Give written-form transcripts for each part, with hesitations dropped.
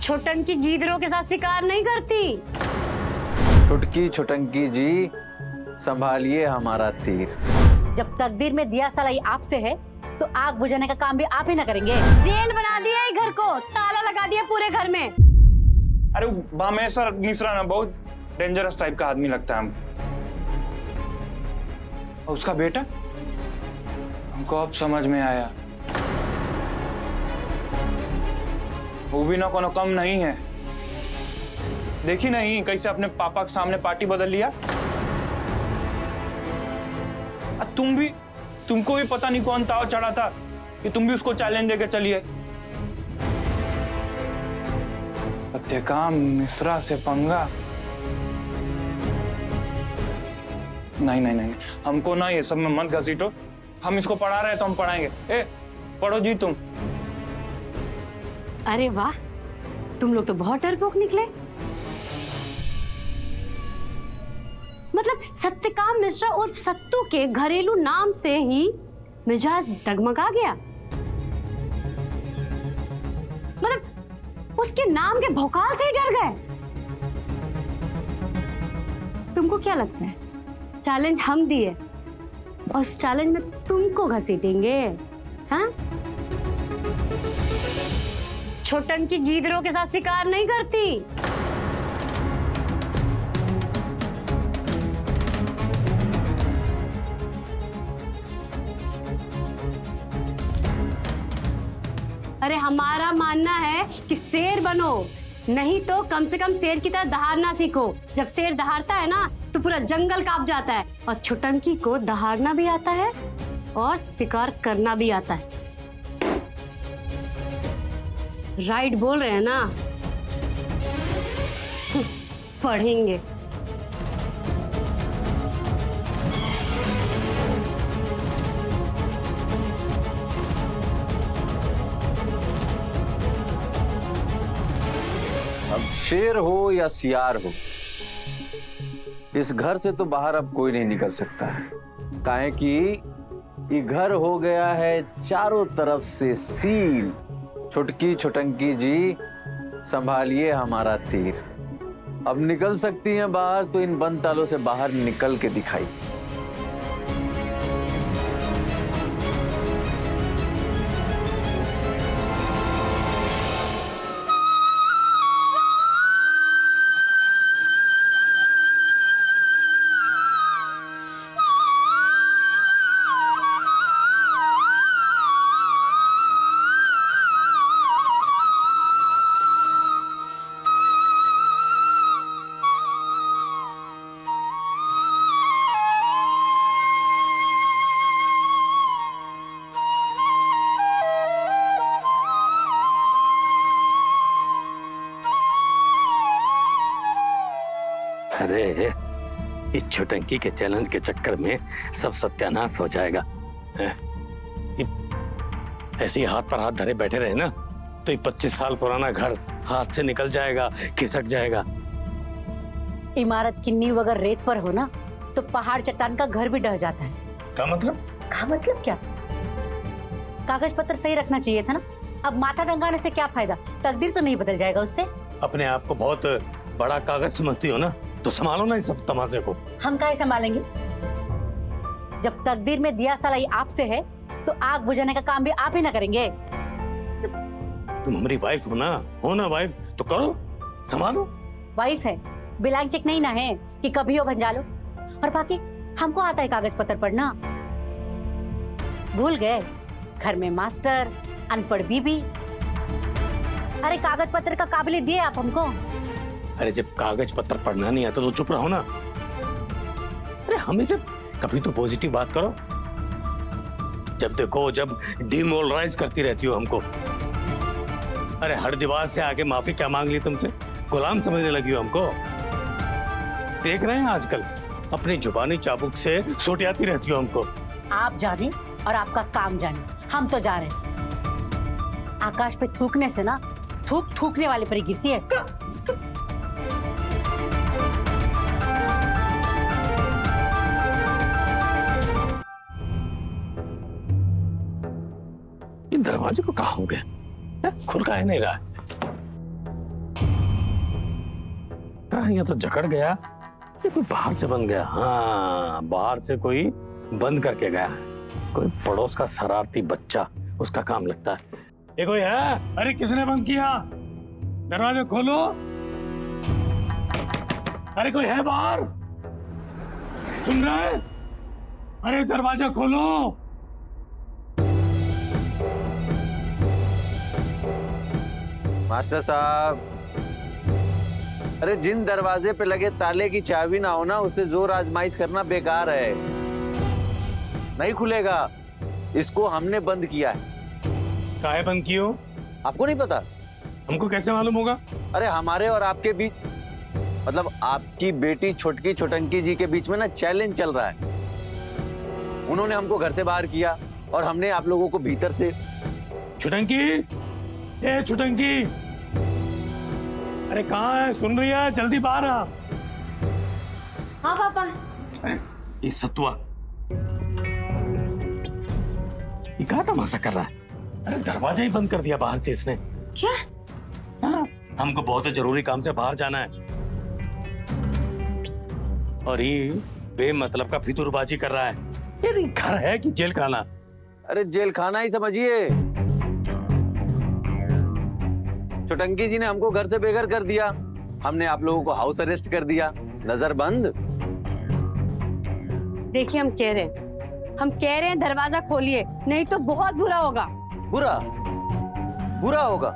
छोटंकी गीदड़ों के साथ शिकार नहीं करती। छुटकी छुटंकी जी, संभालिए हमारा तीर। जब तकदीर में दिया सलाई आपसे है तो आग बुझाने का काम भी आप ही ना करेंगे। जेल बना दिया है घर को, ताला लगा दिया पूरे घर में। अरे बामेश्वर मिश्रा ना बहुत डेंजरस टाइप का आदमी लगता है हमको। और उसका बेटा हमको अब समझ में आया, वो भी ना कोनो कम नहीं है। देखी नहीं कैसे अपने पापा के सामने पार्टी बदल लिया। तुमको भी पता नहीं कौन ताव चढ़ा था कि तुम भी उसको चैलेंज देके चलिए। सत्यकाम मिश्रा से पंगा। नहीं नहीं नहीं, हमको ना ये सब में मत घसीटो। हम इसको पढ़ा रहे तो हम पढ़ाएंगे। ए पढ़ो जी तुम। अरे वाह, तुम लोग तो बहुत डरपोक निकले। मतलब सत्यकाम मिश्रा उर्फ सत्तू के घरेलू नाम से ही मिजाज डगमगा गया। मतलब उसके नाम के भौकाल से ही डर गए। तुमको क्या लगता है चैलेंज हम दिए और उस चैलेंज में तुमको घसीटेंगे? हाँ, छोटंकी गीदड़ों के साथ शिकार नहीं करती। अरे हमारा मानना है कि शेर बनो, नहीं तो कम से कम शेर की तरह दहाड़ना सीखो। जब शेर दहाड़ता है ना तो पूरा जंगल कांप जाता है। और छोटंकी को दहाड़ना भी आता है और शिकार करना भी आता है। राइट बोल रहे हैं ना? पढ़ेंगे। अब शेर हो या सियार हो, इस घर से तो बाहर अब कोई नहीं निकल सकता है। काहे कि ये घर हो गया है चारों तरफ से सील। छुटकी छुटंकी जी, संभालिए हमारा तीर। अब निकल सकती हैं बाहर तो इन बंद तालों से बाहर निकल के दिखाई। अरे इस छोटंकी के चैलेंज के चक्कर में सब सत्यानाश हो जाएगा। ऐसे ही हाथ पर हाथ धरे बैठे रहे ना तो ये 25 साल पुराना घर हाथ से निकल जाएगा, खिसक जाएगा। इमारत की नींव अगर रेत पर हो ना तो पहाड़ चट्टान का घर भी ढह जाता है। क्या मतलब? का मतलब क्या? कागज पत्र सही रखना चाहिए था ना। अब माथा टंगाने से क्या फायदा? तकदीर तो नहीं बदल जाएगा उससे। अपने आप को बहुत बड़ा कागज समझती हो ना, तो संभालो ना इस सब तमाशे को। हम काहे संभालेंगे? जब तकदीर में दिया सलाई आपसे है तो आग बुझाने का काम भी आप ही ना करेंगे। तुम हमारी वाइफ हो ना वाइफ तो करो, संभालो। वाइफ है, ब्लैंक चेक नहीं ना है कि कभी हो भंजा लो। और बाकी हमको आता है कागज पत्र पढ़ना। भूल गए घर में मास्टर, अनपढ़ बीबी। अरे कागज पत्र का काबिलियत दिए आप हमको। अरे जब कागज पत्र पढ़ना नहीं आता तो चुप रहो ना। अरे हमेशा कभी तो पॉजिटिव बात करो। जब देखो जब डिमोरलाइज करती रहती हो हमको। अरे हर दीवार से आके माफी क्या मांग ली तुमसे? गुलाम समझने लगी हो हमको। देख रहे हैं आजकल अपनी जुबानी चाबुक से सोटियाती रहती हो हमको। आप जाने और आपका काम जाने, हम तो जा रहे हैं। आकाश पे थूकने से ना थूक थूकने वाले पर ही गिरती है। ये दरवाजे को कहाँ हो गया? खुल का है नहीं रहा। यार ये तो जकड़ गया, ये कोई बाहर से बंद गया। हाँ, बाहर से कोई बंद करके गया है, कोई पड़ोस का शरारती बच्चा, उसका काम लगता है। ये कोई है? अरे किसने बंद किया? दरवाजा खोलो। अरे कोई है बाहर? सुन रहे? अरे दरवाजा खोलो। मास्टर साहब, अरे जिन दरवाजे पे लगे ताले की चाबी ना हो ना, उससे जोर आजमाइश करना बेकार है, नहीं खुलेगा। इसको हमने बंद किया है। काहे बंद कियो? आपको नहीं पता? हमको कैसे मालूम होगा? अरे हमारे और आपके बीच, मतलब आपकी बेटी छोटकी छोटंकी जी के बीच में ना चैलेंज चल रहा है। उन्होंने हमको घर से बाहर किया और हमने आप लोगों को भीतर से। छुटंकी, ए छुटंकी, अरे कहाँ है? सुन रही है? जल्दी बाहर आ। हाँ पापा। ये सतुआ, ये क्या तमाशा कर रहा है? अरे दरवाजा ही बंद कर दिया बाहर से इसने। क्या? हाँ, हमको बहुत जरूरी काम से बाहर जाना है और ये बेमतलब का फितूरबाजी कर रहा है। ये घर है कि जेल खाना? अरे जेल खाना ही समझिए। छोटंकी जी ने हमको घर से बेघर कर दिया, हमने आप लोगों को हाउस अरेस्ट कर दिया, नजर बंद। देखिए हम कह रहे हैं दरवाजा खोलिए, नहीं तो बहुत बुरा होगा। बुरा? बुरा होगा?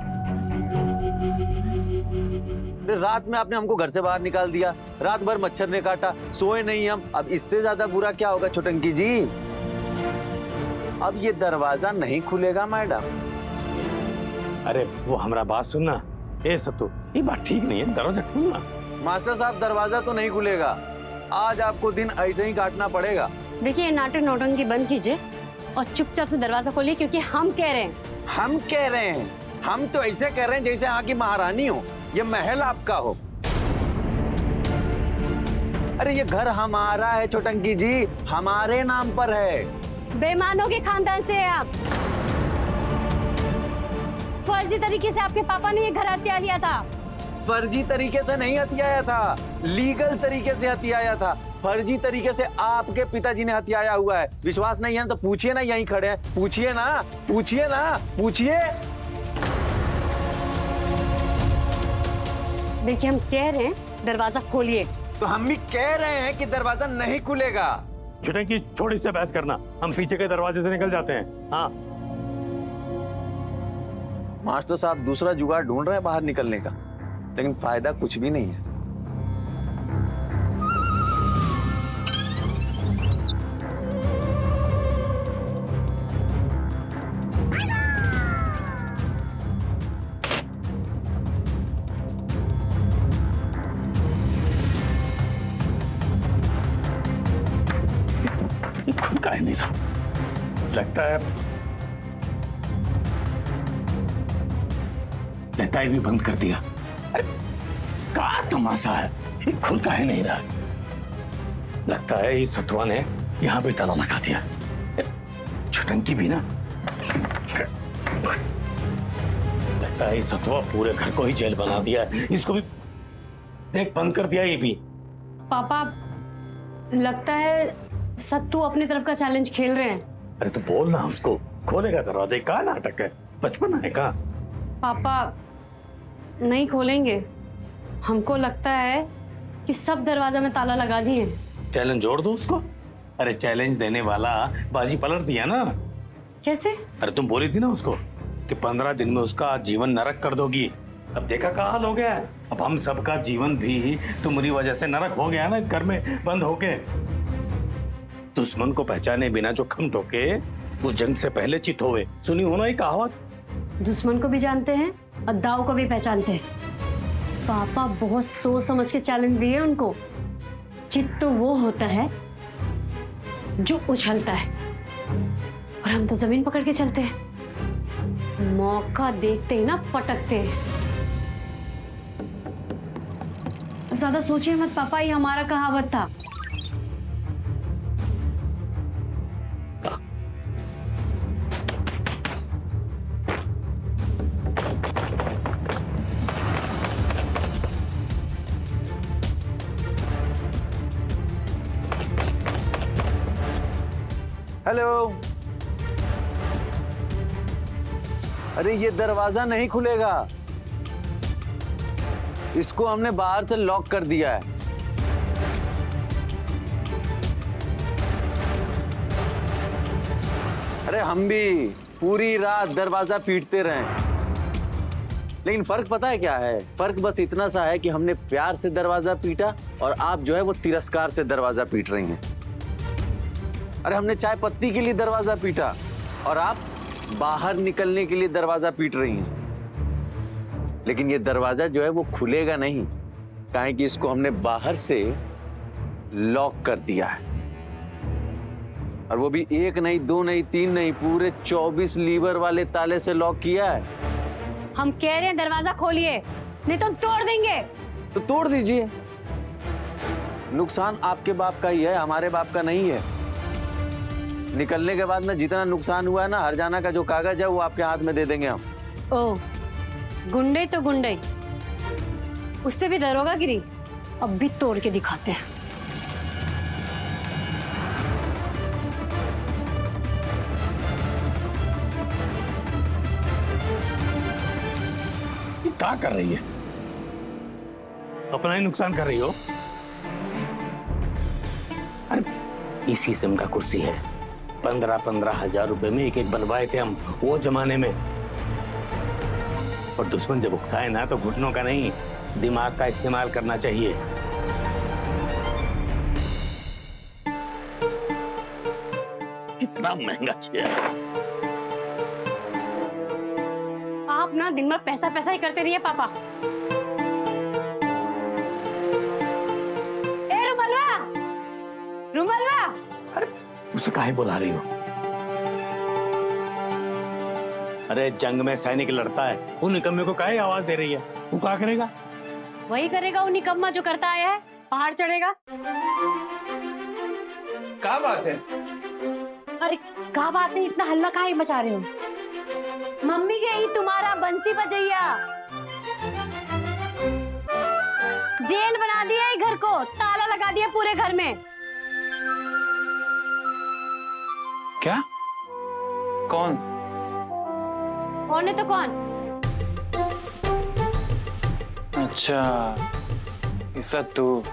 अरे रात में आपने हमको घर से बाहर निकाल दिया, रात भर मच्छर ने काटा, सोए नहीं हम। अब इससे ज्यादा बुरा क्या होगा छोटंकी जी? अब ये दरवाजा नहीं खुलेगा मैडम। अरे वो हमारा बात सुनना। ए सत्तू, ये बात ठीक नहीं है, दरवाजा खोलना। मास्टर साहब दरवाजा तो नहीं खुलेगा, आज आपको दिन ऐसे ही काटना पड़ेगा। देखिए नाटक नौटंकी बंद कीजिए और चुपचाप से दरवाजा खोलिए, क्योंकि हम कह रहे हैं। हम कह रहे हैं? हम तो ऐसे कह रहे हैं जैसे यहाँ की महारानी हो, ये महल आपका हो। अरे ये घर हमारा है छोटंकी जी, हमारे नाम पर है। बेईमानों के खानदान से हैं आप। फर्जी तरीके से आपके पापा ने ये घर हत्या लिया था। फर्जी तरीके से नहीं हथियाया था, लीगल तरीके से हथियाया था। फर्जी तरीके से आपके पिताजी ने हथियाया हुआ है। विश्वास नहीं है ना तो पूछिए ना, यहीं खड़े हैं, पूछिए ना, पूछिए ना, पूछिए। देखिए हम कह रहे हैं दरवाजा खोलिए। तो हम भी कह रहे हैं कि दरवाजा नहीं खुलेगा। छुटंकी, छोड़ इससे बहस करना, हम पीछे के दरवाजे से निकल जाते हैं। हाँ मास्टर साहब दूसरा जुगाड़ ढूंढ रहे हैं बाहर निकलने का, लेकिन फायदा कुछ भी नहीं है। खुद का है नहीं रहा, लगता है भी बंद कर दिया। अरे क्या तमाशा है, ये खुल का है नहीं रहा। लगता है इस सतुआ ने यहाँ भी ताला लगा दिया। छुटंकी भी ना, लगता है इस सतुआ पूरे घर को ही जेल बना दिया है। इसको भी देख बंद कर दिया ये भी। पापा लगता है सत्तू अपनी तरफ का चैलेंज खेल रहे हैं। अरे तो बोल ना उसको, खोलेगा दरवाजा। क्या नाटक है, बचपन है का? पापा नहीं खोलेंगे, हमको लगता है कि सब दरवाजा में ताला लगा दिए। चैलेंज जोड़ दो उसको। अरे चैलेंज देने वाला बाजी पलट दिया ना। कैसे? अरे तुम बोली थी ना उसको कि 15 दिन में उसका जीवन नरक कर दोगी। अब देखा क्या हाल हो गया है। अब हम सबका जीवन भी तुम्हारी वजह से नरक हो गया ना, इस घर में बंद होके। दुश्मन को पहचाने बिना जो खम ठोके वो जंग से पहले चित होवे। सुनी हो ना ये कहावत? दुश्मन को भी जानते हैं और दाव को भी पहचानते हैं। पापा बहुत सोच समझ के चैलेंज दिए उनको। चित तो वो होता है जो उछलता है, और हम तो जमीन पकड़ के चलते हैं। मौका देखते ही ना पटकते हैं। ज्यादा सोचिए मत पापा, ये हमारा कहावत था। हेलो। अरे ये दरवाजा नहीं खुलेगा, इसको हमने बाहर से लॉक कर दिया है। अरे हम भी पूरी रात दरवाजा पीटते रहे, लेकिन फर्क पता है क्या है? फर्क बस इतना सा है कि हमने प्यार से दरवाजा पीटा और आप जो है वो तिरस्कार से दरवाजा पीट रही हैं। अरे हमने चाय पत्ती के लिए दरवाजा पीटा और आप बाहर निकलने के लिए दरवाजा पीट रही हैं। लेकिन ये दरवाजा जो है वो खुलेगा नहीं, काहे कि इसको हमने बाहर से लॉक कर दिया है। और वो भी एक नहीं, दो नहीं, तीन नहीं, पूरे 24 लीवर वाले ताले से लॉक किया है। हम कह रहे हैं दरवाजा खोलिए, नहीं तो हम तोड़ देंगे। तो तोड़ दीजिए, नुकसान आपके बाप का ही है, हमारे बाप का नहीं है। निकलने के बाद में जितना नुकसान हुआ है ना, हरजाना का जो कागज है वो आपके हाथ में दे देंगे हम। ओ, गुंडे तो गुंडे, उस पे भी दरोगा गिरी, अब भी तोड़ के दिखाते हैं। क्या कर रही है? अपना ही नुकसान कर रही हो। अरे इस किस्म का कुर्सी है, 15-15 हजार रुपए में एक बनवाए थे हम वो जमाने में। और दुश्मन जब उकसाए ना तो घुटनों का नहीं, दिमाग का इस्तेमाल करना चाहिए। कितना महंगा चेयर। आप ना दिन भर पैसा पैसा ही करते रहिए पापा। ए रुमलवा, रुमलवा। अरे उसे काहे बुला रही हो? अरे जंग में सैनिक लड़ता है, उन निकम्मे को काहे आवाज दे रही है? वो क्या करेगा? वही करेगा वो निकम्मा जो करता आया है, पहाड़ चढ़ेगा। क्या बात है? अरे क्या बात है, इतना हल्ला काहे मचा रहे हो? मम्मी गई तुम्हारा बंसी बजैया, जेल बना दिया है घर को, ताला लगा दिया पूरे घर में। क्या? कौन? कौन है तो कौन? अच्छा, ऐसा तू।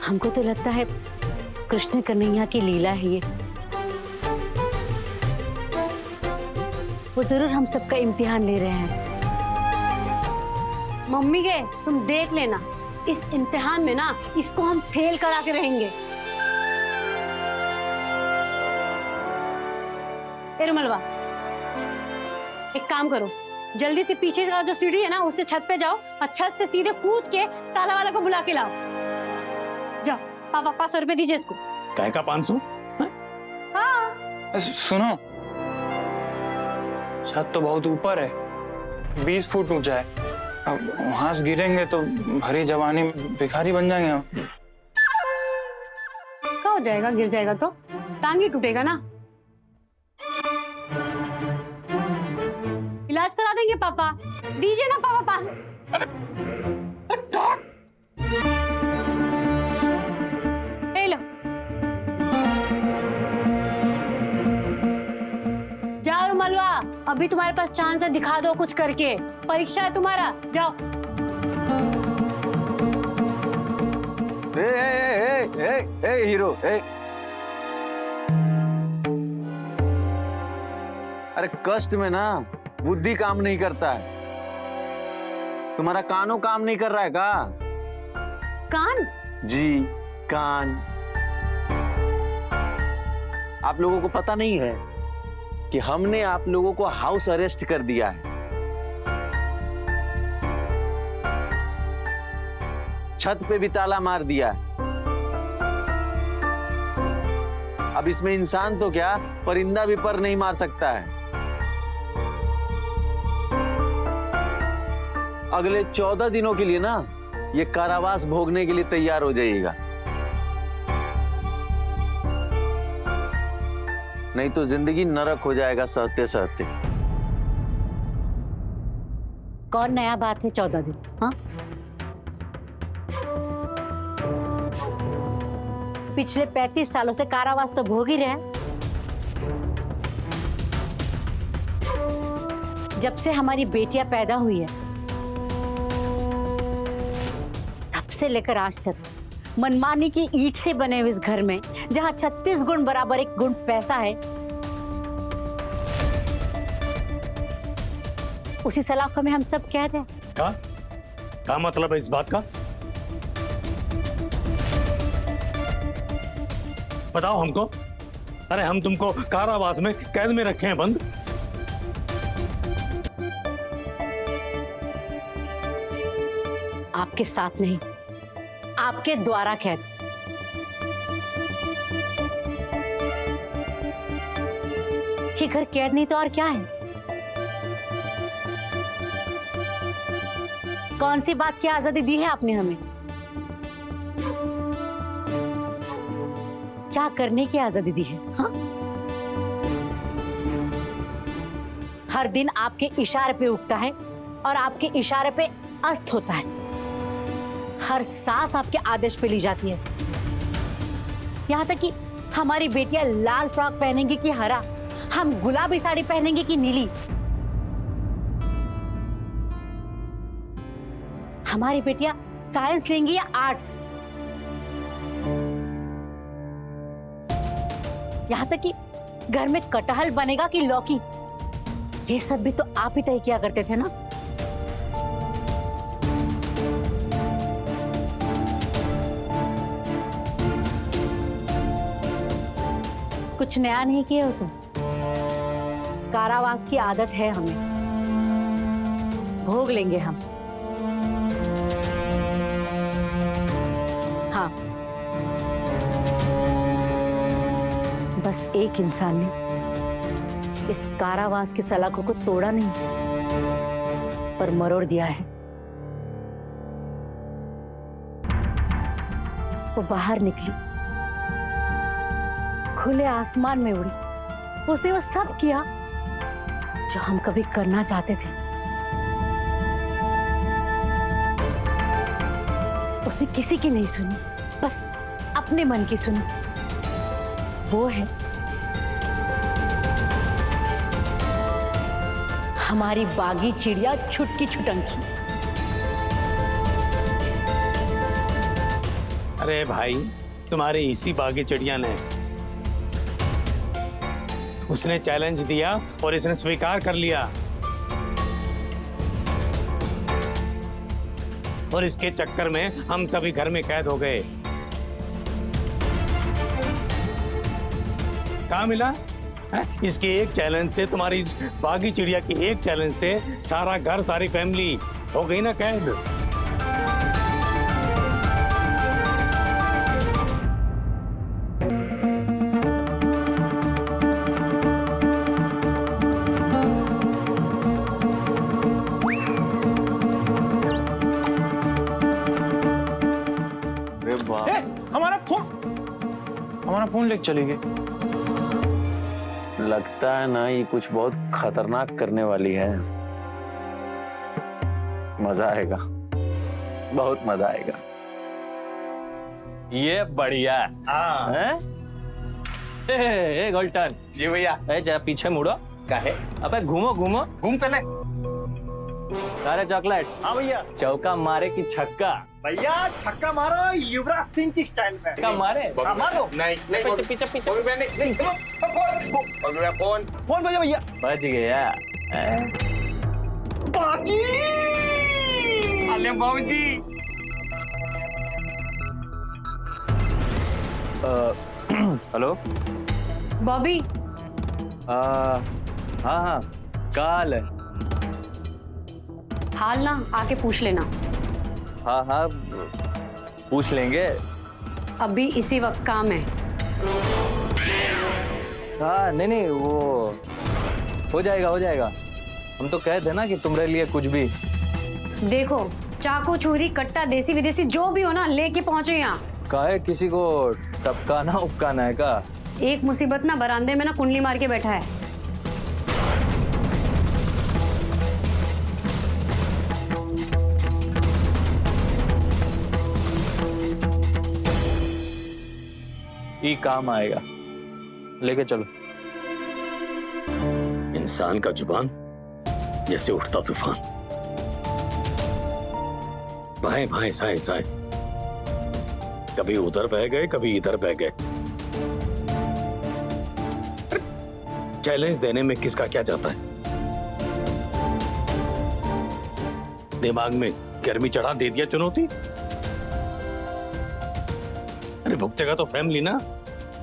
हमको तो लगता है कृष्ण कन्हैया की लीला है ये। वो जरूर हम सबका इम्तिहान ले रहे हैं। मम्मी के तुम देख लेना, इस इम्तिहान में ना इसको हम फेल करा के रहेंगे। ए रुमलवा, एक काम करो, जल्दी से पीछे का जो सीढ़ी है ना उससे छत पे जाओ और छत से सीधे कूद के ताला वाला को बुला के लाओ। जाओ, पापा 500 रुपए दीजिए इसको। काहे का 500? हाँ, सुनो, छत तो बहुत ऊपर है, 20 फुट ऊंचा है। अब वहां से गिरेंगे तो भरी जवानी में भिखारी बन जाएंगे हम। क्या हो जाएगा? गिर जाएगा तो टांग ही टूटेगा ना। इलाज करा देंगे पापा, दीजिए ना पापा 500। ले लो, जाओ रुमलवा, अभी तुम्हारे पास चांस है, दिखा दो कुछ करके। परीक्षा है तुम्हारा, जाओ। ए हीरो, अरे कष्ट में ना बुद्धि काम नहीं करता है। तुम्हारा कानों काम नहीं कर रहा है का? कान? जी, कान। आप लोगों को पता नहीं है कि हमने आप लोगों को हाउस अरेस्ट कर दिया है। छत पे भी ताला मार दिया है। अब इसमें इंसान तो क्या, परिंदा भी पर नहीं मार सकता है। अगले 14 दिनों के लिए ना ये कारावास भोगने के लिए तैयार हो जाइएगा, नहीं तो जिंदगी नरक हो जाएगा सहते सहते। कौन नया बात है 14 दिन? हाँ, पिछले 35 सालों से कारावास तो भोग ही रहे हैं। जब से हमारी बेटियां पैदा हुई है तब से लेकर आज तक मनमानी की ईंट से बने हुए इस घर में जहां 36 गुण बराबर 1 गुण पैसा है, उसी सलाख में हम सब कैद हैं। क्या मतलब है इस बात का? बताओ हमको। अरे हम तुमको कारावास में कैद में रखे हैं बंद। आपके साथ नहीं, आपके द्वारा कैद। ये घर कैद नहीं तो और क्या है? कौन सी बात की आजादी दी है आपने हमें? क्या करने की आजादी दी है? हाँ? हर दिन आपके इशारे पे उगता है और आपके इशारे पे अस्त होता है। हर सांस आपके आदेश पे ली जाती है। यहां तक कि हमारी बेटियां लाल फ्रॉक पहनेंगी कि हरा, हम गुलाबी साड़ी पहनेंगे कि नीली, हमारी बेटियां साइंस लेंगी या आर्ट्स, यहां तक कि घर में कटहल बनेगा कि लौकी, ये सब भी तो आप ही तय किया करते थे ना। कुछ नया नहीं किए हो तुम। कारावास की आदत है हमें, भोग लेंगे हम। हाँ, बस एक इंसान ने इस कारावास की सलाखों को तोड़ा नहीं पर मरोड़ दिया है। वो बाहर निकली, खुले आसमान में उड़ी, उसने वो सब किया जो हम कभी करना चाहते थे। उसने किसी की नहीं सुनी, बस अपने मन की सुनी। वो है हमारी बागी चिड़िया छुटकी छुटंकी। अरे भाई, तुम्हारी इसी बागी चिड़िया ने उसने चैलेंज दिया और इसने स्वीकार कर लिया, और इसके चक्कर में हम सभी घर में कैद हो गए। कहाँ मिला है? इसके एक चैलेंज से, तुम्हारी इस बागी चिड़िया की एक चैलेंज से सारा घर, सारी फैमिली हो गई ना कैद। हमारा फोन लेके चली गई। लगता है ना ये कुछ बहुत खतरनाक करने वाली है। मजा आएगा, बहुत मजा आएगा। ये बढ़िया है। गोल्टन जी भैया। जरा पीछे मुड़ो। काहे? अबे घूमो घूमो। घूम पहले। अरे चॉकलेट। हाँ भैया। चौका मारे की छक्का? भैया छक्का मारो युवराज सिंह की स्टाइल में। छक्का मारे? हाँ, मारो। नहीं पीछे पीछे पीछे। फोन फोन बजा भैया। बच गया। बाकी बाबू जी। हेलो बॉबी। हाँ हाँ, काल है। हाल ना आके पूछ लेना। हाँ हाँ, पूछ लेंगे। अभी इसी वक्त काम है। हाँ नहीं नहीं, वो हो जाएगा हो जाएगा। हम तो कह देना कि तुम्हारे लिए कुछ भी। देखो, चाकू छुरी कट्टा देसी विदेशी जो भी हो ना लेके पहुंचे यहाँ। काहे किसी को टपकाना उपकाना है का? एक मुसीबत ना बरामदे में ना कुंडली मार के बैठा है। ये काम आएगा। लेके चलो। इंसान का जुबान जैसे उठता तूफान, भाए भाए साए साए, कभी उधर बह गए कभी इधर बह गए। चैलेंज देने में किसका क्या जाता है? दिमाग में गर्मी चढ़ा दे दिया चुनौती। अरे भुगतेगा तो फैमिली ना।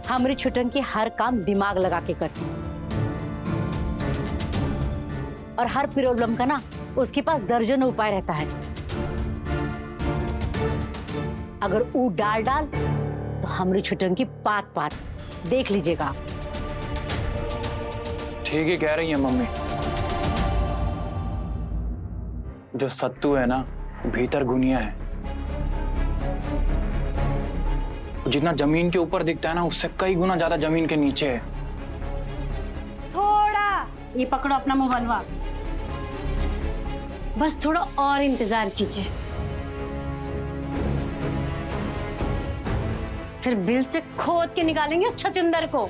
हमारी छुटंकी हर काम दिमाग लगा के करती है और हर प्रॉब्लम का ना उसके पास दर्जनों उपाय रहता है। अगर ऊ डाल तो हमारी छुटंकी पात पात देख लीजिएगा आप। ठीक ही कह रही है मम्मी। जो सत्तू है ना भीतर गुनिया है। जितना जमीन के ऊपर दिखता है ना उससे कई गुना ज्यादा जमीन के नीचे है। थोड़ा ये पकड़ो अपना मोबाइलवा, बस थोड़ा और इंतजार कीजिए, फिर बिल से खोद के निकालेंगे उस छचुंदर को।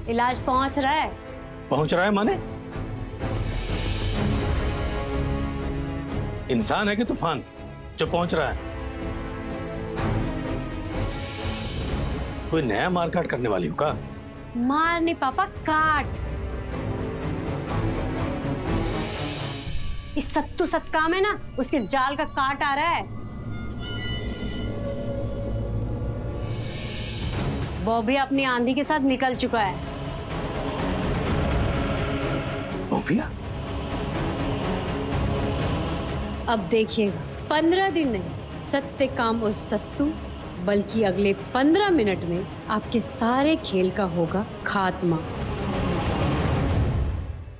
इलाज पहुंच रहा है। पहुंच रहा है माने? इंसान है कि तूफान जो पहुंच रहा है? कोई नया मारकाट करने वाली हो का? मार नहीं पापा, काट। इस सत्तू सत्का में ना उसके जाल का काट आ रहा है। वो भी अपनी आंधी के साथ निकल चुका है। भैया अब देखिएगा 15 दिन नहीं, सत्य काम और सत्तू, बल्कि अगले 15 मिनट में आपके सारे खेल का होगा खात्मा।